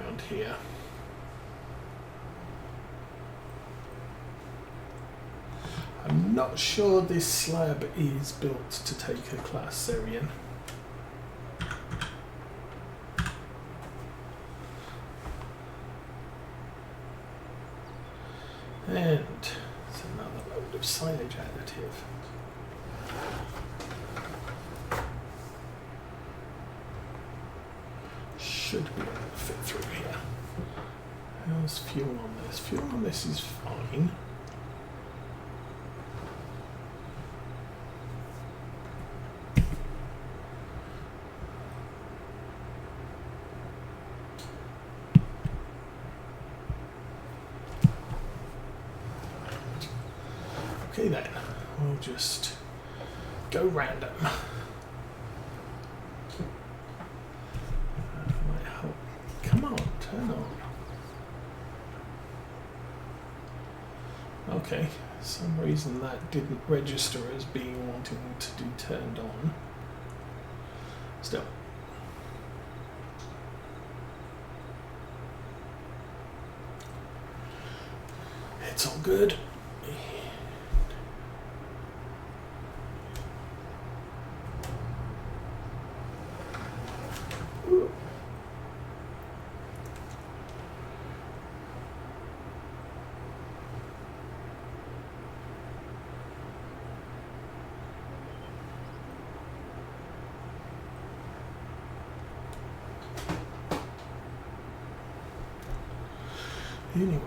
around here. I'm not sure this slab is built to take a class Syrian. And it's another load of silage additive. Should be able to fit through here. How's fuel on this? Fuel on this is fine. Okay then, we'll just go random. Might help. Come on, turn on. Okay, for some reason that didn't register as being wanting to be turned on. Still. It's all good. Anyway.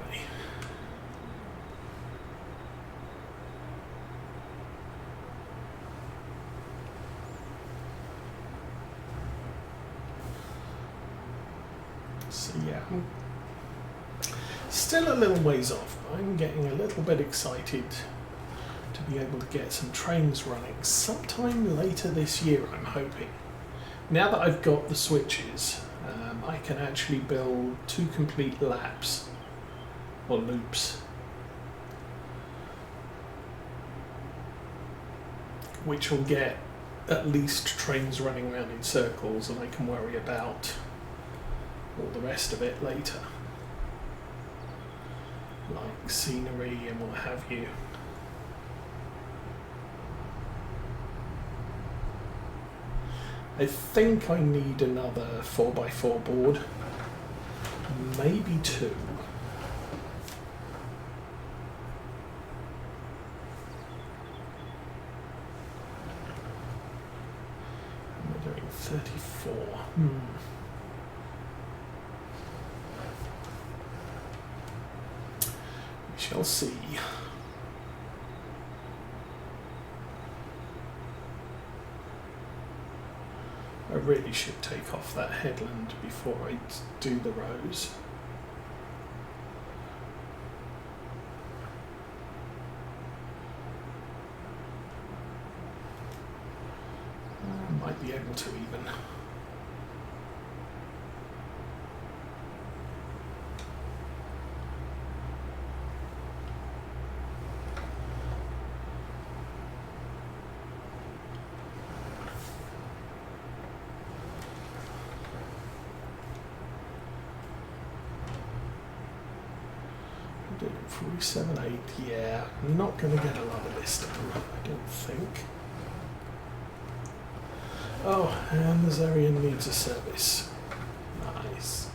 So yeah, I'm still a little ways off, but I'm getting a little bit excited to be able to get some trains running sometime later this year, I'm hoping. Now that I've got the switches, I can actually build 2 complete laps or loops, which will get at least trains running around in circles, and I can worry about all the rest of it later, like scenery and what have you. I think I need another 4x4 board, maybe 2. We're doing 34. We shall see. I really should take off that headland before I do the rows. I might be able to even. Doing 47.8, yeah, I'm not going to get a lot of this done, I don't think. Oh, and the Zarian needs a service. Nice.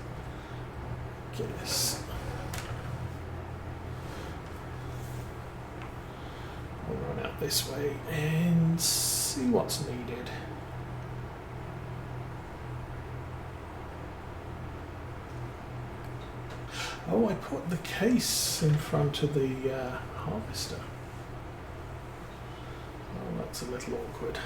Guinness. I'll run out this way and see what's needed. Oh, I put the case in front of the harvester. Oh, that's a little awkward.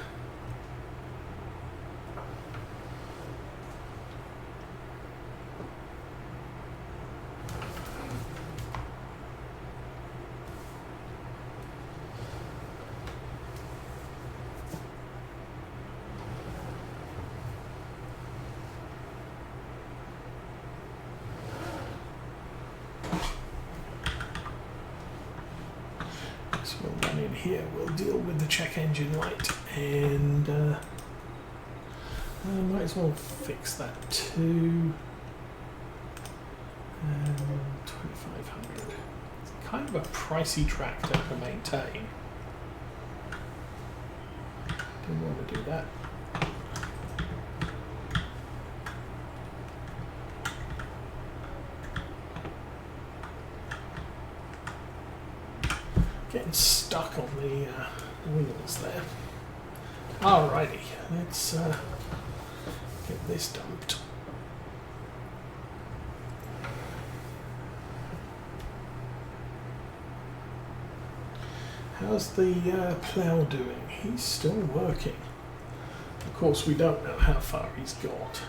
So we'll run in here, we'll deal with the check engine light, and I might as well fix that too. And 2,500. It's kind of a pricey tractor to maintain. Didn't want to do that. Getting stuck on the wheels there. Alrighty, let's get this dumped. How's the plough doing? He's still working. Of course, we don't know how far he's got.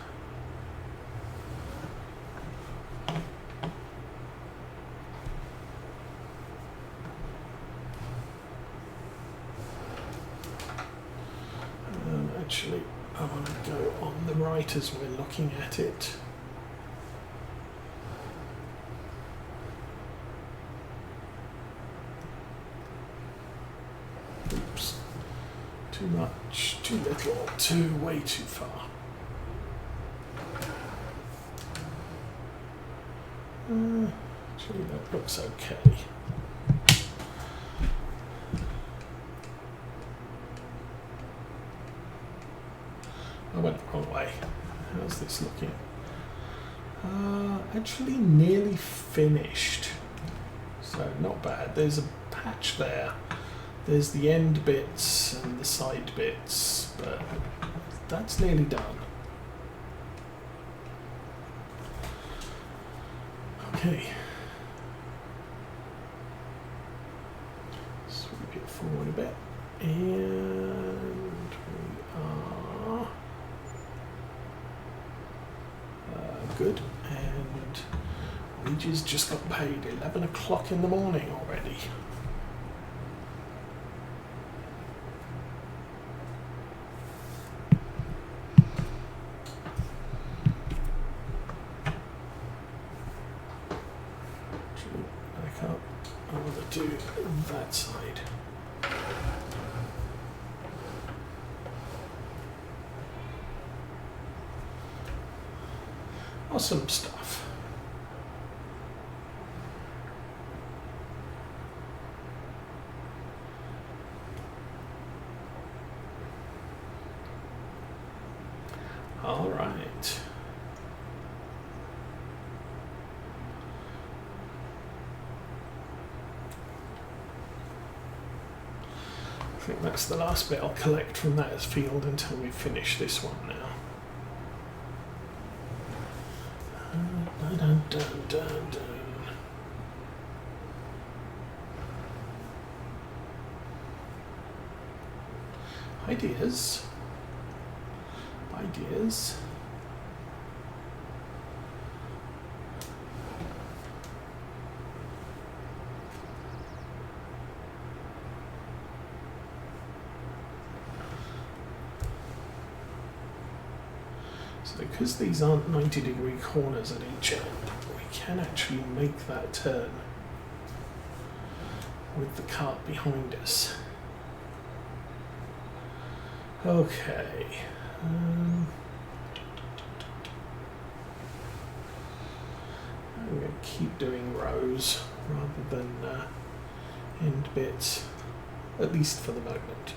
Actually, I want to go on the right as we're looking at it. Oops. Too much, too little, way too far. Actually, that looks okay. I went the wrong way. How's this looking? Actually nearly finished. So not bad. There's a patch there. There's the end bits and the side bits, but that's nearly done. Okay. Sweep it forward a bit. And we are good. And wages just got paid 11 o'clock in the morning already. Back up. I want to do that side. Awesome stuff. All right. I think that's the last bit I'll collect from that field until we finish this one now. Dun, dun, dun, dun. Ideas. So because these aren't 90-degree corners at each end, we can actually make that turn with the cart behind us. Okay. I'm going to keep doing rows rather than end bits, at least for the moment.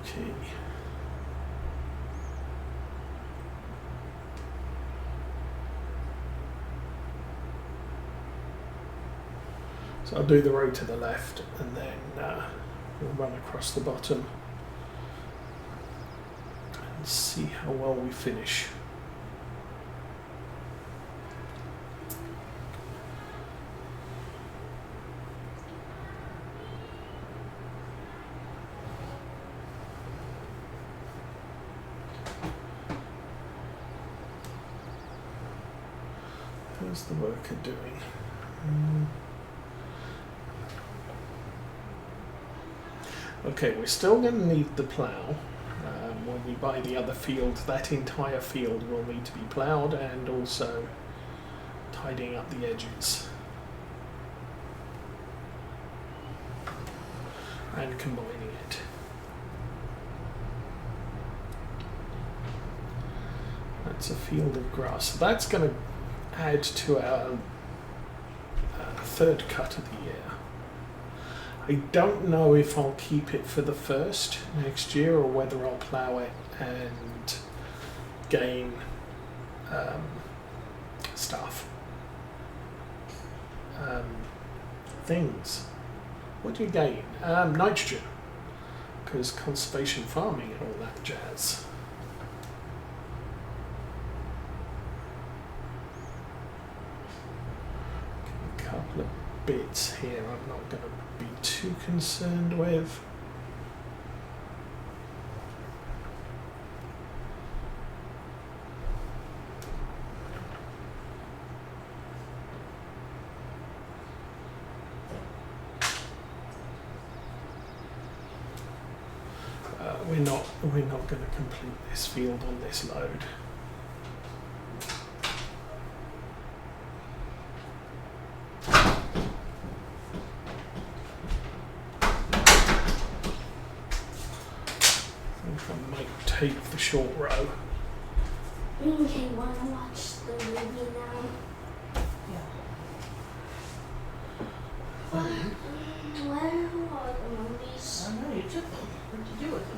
Okay. So I'll do the row to the left and then we'll run across the bottom and see how well we finish. How's the worker doing? Okay, we're still going to need the plough. When we buy the other field, that entire field will need to be ploughed and also tidying up the edges. and combining it. That's a field of grass. So that's going to add to our third cut of the year. I don't know if I'll keep it for the first next year or whether I'll plough it and gain stuff. Things. What do you gain? Nitrogen, because conservation farming and all that jazz. A couple of bits here I'm not going to be too concerned with. We're not going to complete this field on this load. I think I might take the short row. Okay, wanna watch the movie now? Yeah. Where are the movies? I know, you took them. What did you do with them?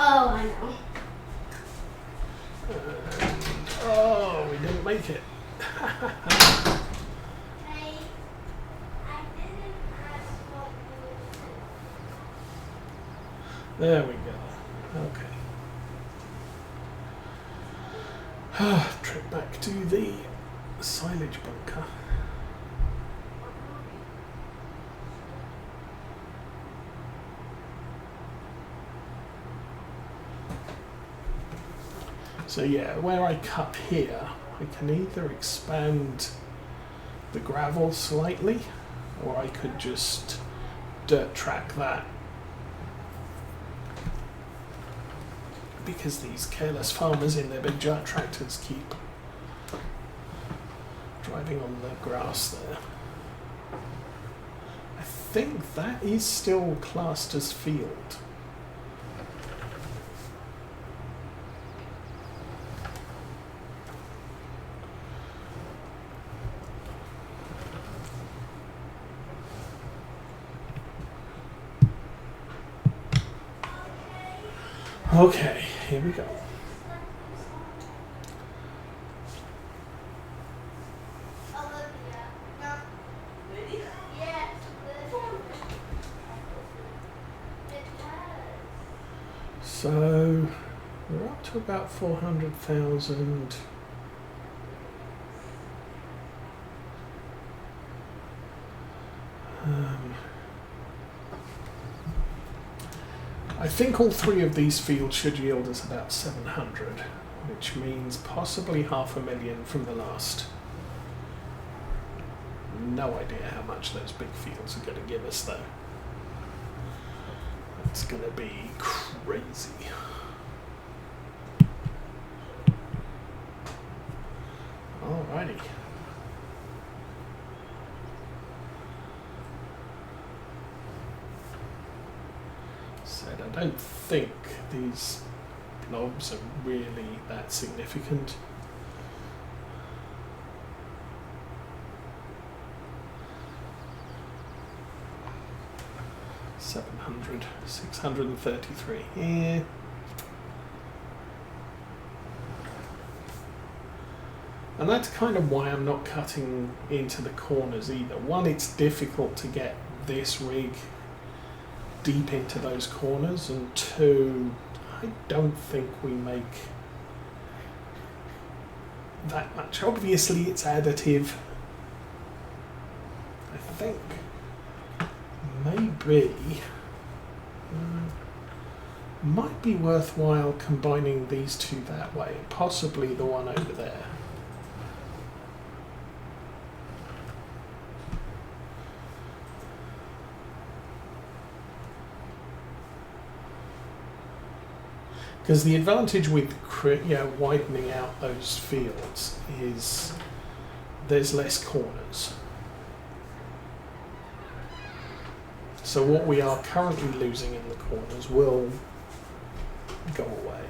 Oh, I know. Oh, we didn't make it. Hey, I didn't ask what you There we go. Okay. Trip back to the silage bunker. So yeah, where I cut here, I can either expand the gravel slightly, or I could just dirt track that. Because these careless farmers in their big giant tractors keep driving on the grass there. I think that is still classed as field. Okay, here we go. So we're up to about 400,000. I think all three of these fields should yield us about 700, which means possibly 500,000 from the last. No idea how much those big fields are going to give us though. It's going to be crazy. Alrighty. Said I don't think these blobs are really that significant. $700, 633. Yeah. And that's kind of why I'm not cutting into the corners either. One, it's difficult to get this rig deep into those corners, and two, I don't think we make that much. Obviously it's additive. I think maybe might be worthwhile combining these two that way, possibly the one over there. Because the advantage with widening out those fields is there's less corners. So what we are currently losing in the corners will go away.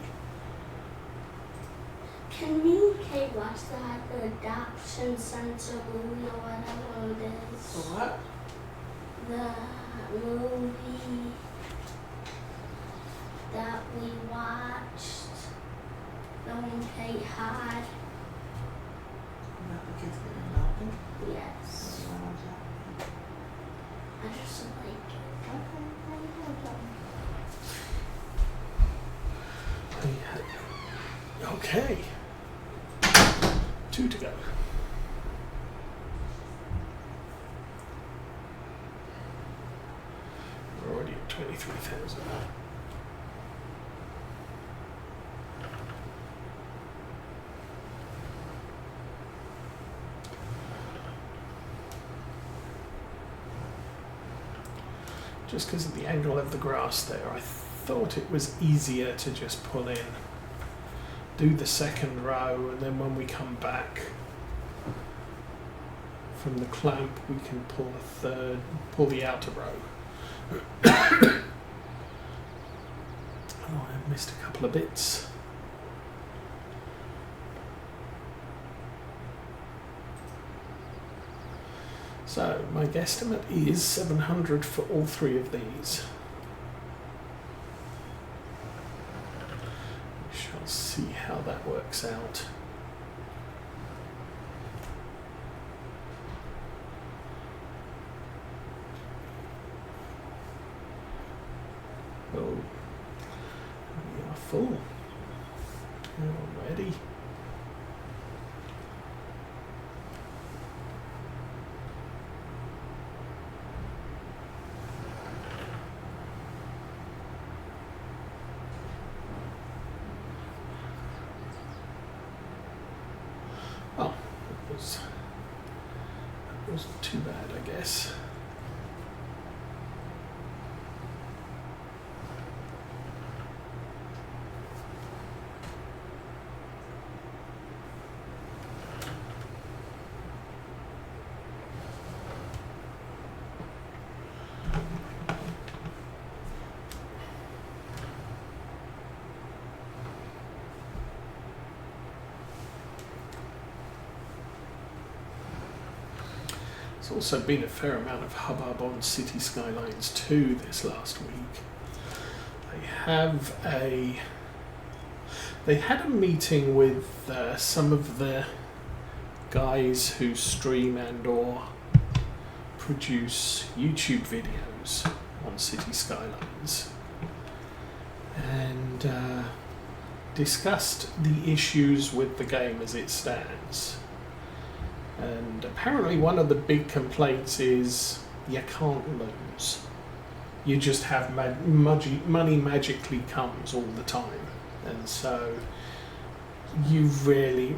Can we watch that adoption center movie or whatever it is? What? The movie that we watched, the one Kate had. About the kids getting adopted? Yes. So you wanna watch that? I just like it. Okay, there you go, John. Okay. 2 to go. We're already at 23,000. Just because of the angle of the grass there, I thought it was easier to just pull in, do the second row, and then when we come back from the clamp, we can pull the outer row. Oh, I missed a couple of bits. So my guesstimate is 700 for all 3 of these. We shall see how that works out. Oh, we are full already. Oh, that wasn't too bad, I guess. There's also been a fair amount of hubbub on City Skylines 2 this last week. They had a meeting with some of the guys who stream and or produce YouTube videos on City Skylines, and discussed the issues with the game as it stands. And apparently one of the big complaints is you can't lose. You just have money magically comes all the time. And so you really,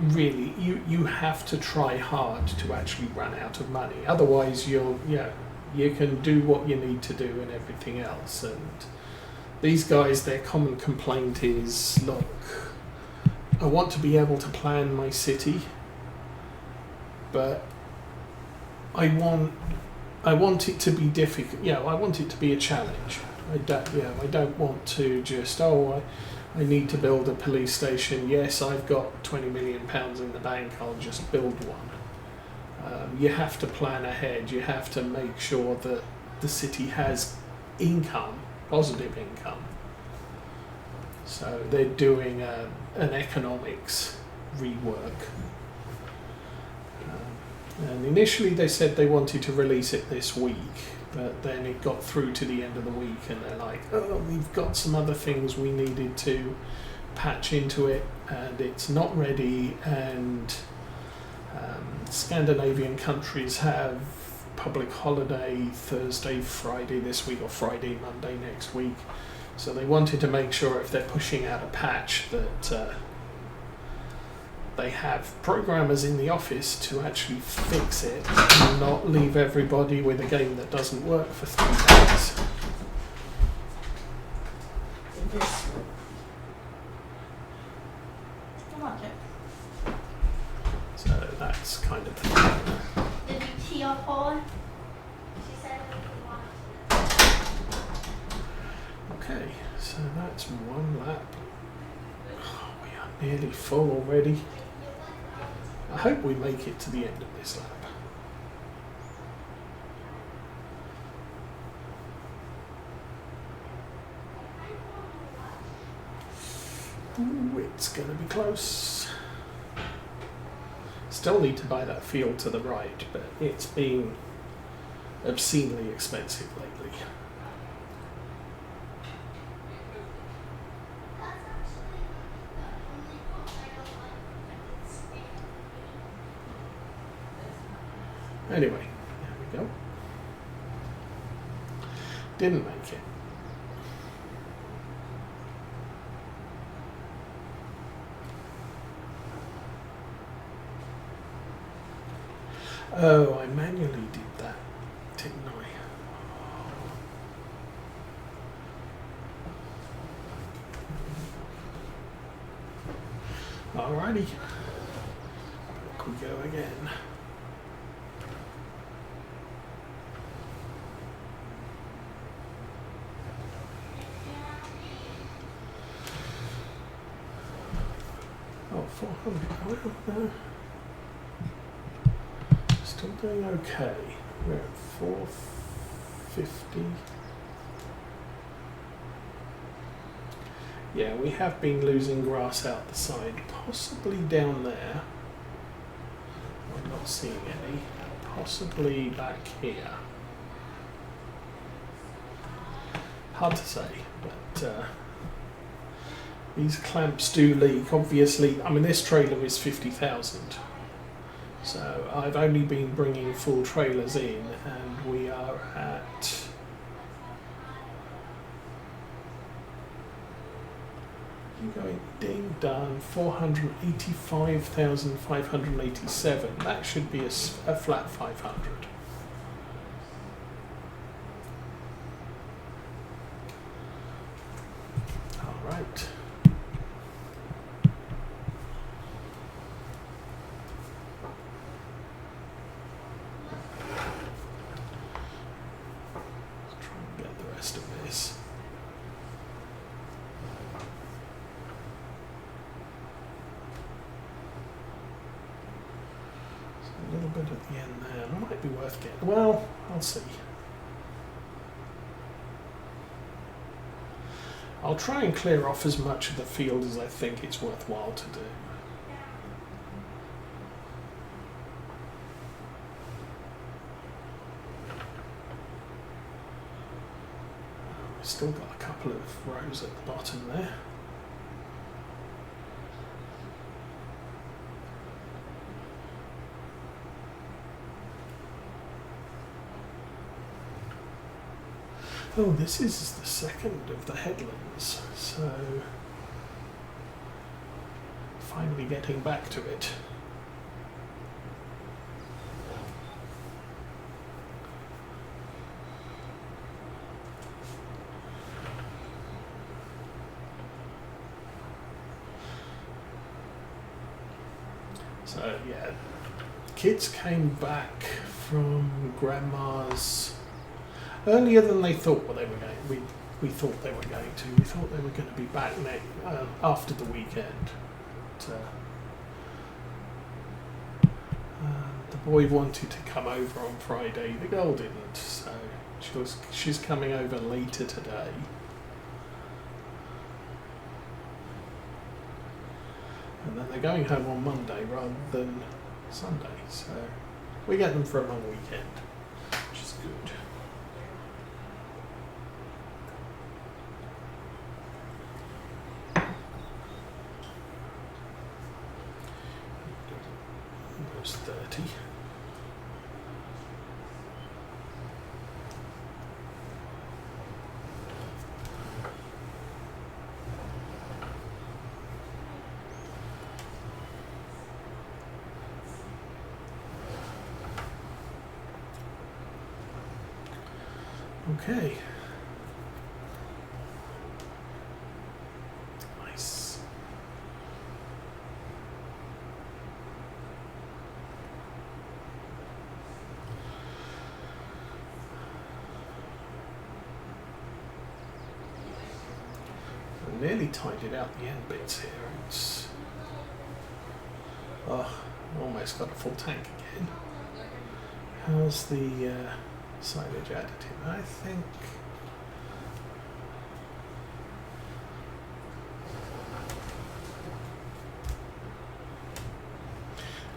you have to try hard to actually run out of money. Otherwise you can do what you need to do and everything else. And these guys, their common complaint is, look, I want to be able to plan my city, but I want it to be difficult. I want it to be a challenge. I don't want to just I need to build a police station. Yes, I've got £20 million in the bank. I'll just build one. You have to plan ahead. You have to make sure that the city has income, positive income. So they're doing an economics rework. And initially they said they wanted to release it this week, but then it got through to the end of the week and they're like, oh, we've got some other things we needed to patch into it and it's not ready, and Scandinavian countries have public holiday Thursday, Friday this week, or Friday, Monday next week. So they wanted to make sure if they're pushing out a patch that they have programmers in the office to actually fix it and not leave everybody with a game that doesn't work for 3 days. This. Come on, Jack. So that's kind of the thing. Did you tee up on? She said we can watch it. Okay, so that's one lap. Oh, we are nearly full already. I hope we make it to the end of this lap. Ooh, it's going to be close. Still need to buy that field to the right, but it's been obscenely expensive lately. Anyway, there we go. Didn't make it. Oh, I manually did that, didn't I? Alrighty. Back we go again. Oh, 400. Well, no. Still doing okay. We're at 450. Yeah, we have been losing grass out the side, possibly down there. I'm not seeing any. Possibly back here. Hard to say, but these clamps do leak. Obviously, I mean, this trailer is 50,000. So I've only been bringing full trailers in, and we are at going ding done 485,587. That should be a flat 500. All right. A little bit at the end there. It might be worth getting. Well, I'll see. I'll try and clear off as much of the field as I think it's worthwhile to do. We've still got a couple of rows at the bottom there. Oh, this is the second of the headlands, so finally getting back to it. So yeah, kids came back from grandma's earlier than they thought they were going. We thought they were going to. We thought they were going to be back after the weekend. But, the boy wanted to come over on Friday. The girl didn't, so she's coming over later today. And then they're going home on Monday rather than Sunday. So we get them for a long weekend, which is good. Almost 30. Okay. Nice. nearly tidied out the end bits here. It's almost got a full tank again. How's the silage additive? I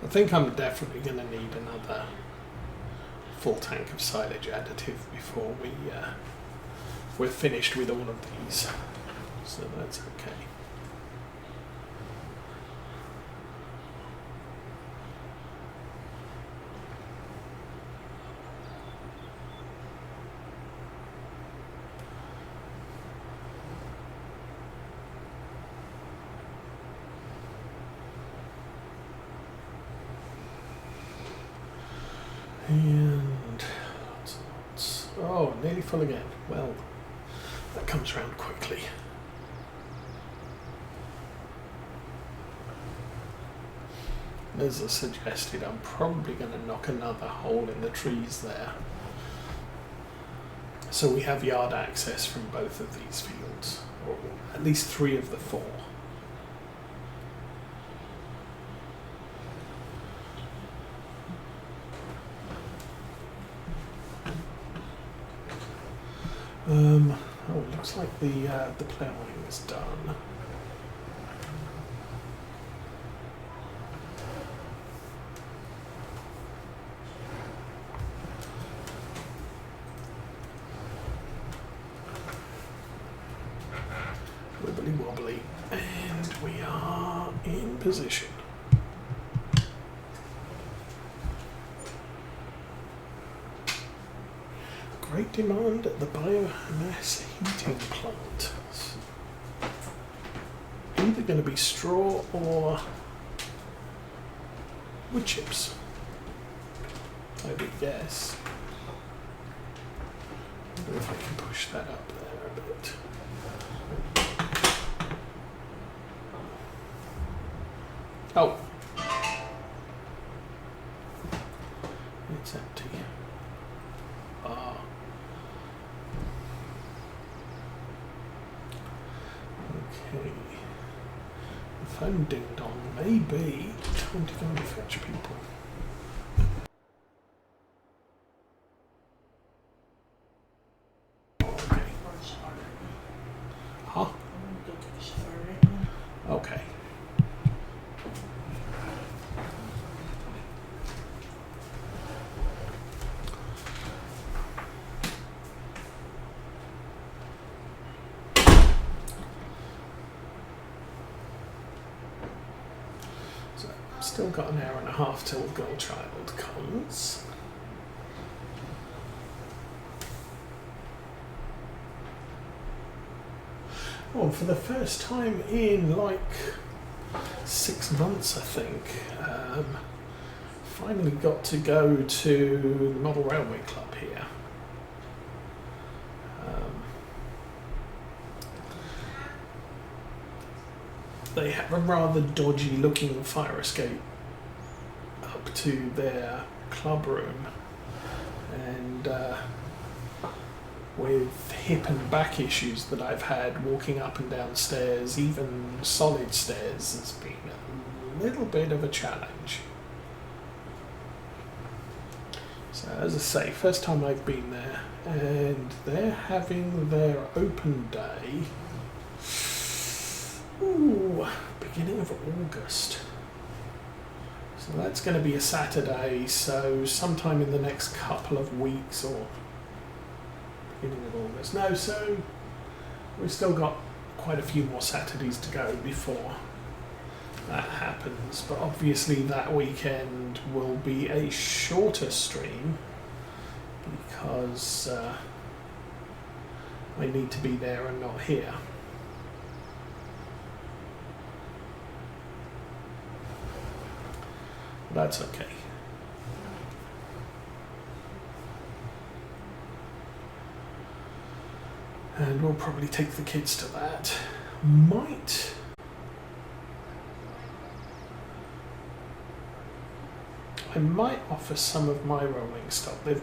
think I'm definitely going to need another full tank of silage additive before we're finished with all of these. So that's okay. And lots. Oh, nearly full again. Well, that comes round quickly. As I suggested, I'm probably going to knock another hole in the trees there. So we have yard access from both of these fields, or at least 3 of the 4. It looks like the ploughing is done. Wibbly wobbly, and we are in position. Great demand at the biomass heating plant. It's either going to be straw or wood chips, I would guess. I wonder if I can push that up there a bit. Oh, it's empty. Ah. Okay. The phone ding dong may be time to go and fetch people. Okay. Huh? Okay. Still got an hour and a half till Girlchild comes. Oh, for the first time in like 6 months, I think, finally got to go to the Model Railway Club here. They have a rather dodgy looking fire escape up to their club room, and with hip and back issues that I've had walking up and down stairs, even solid stairs, has been a little bit of a challenge. So as I say, first time I've been there, and they're having their open day. Ooh, beginning of August. So that's going to be a Saturday, so sometime in the next couple of weeks, or beginning of August. No, so we've still got quite a few more Saturdays to go before that happens, but obviously that weekend will be a shorter stream because I need to be there and not here. That's okay. And we'll probably take the kids to that. I might offer some of my rolling stock. They've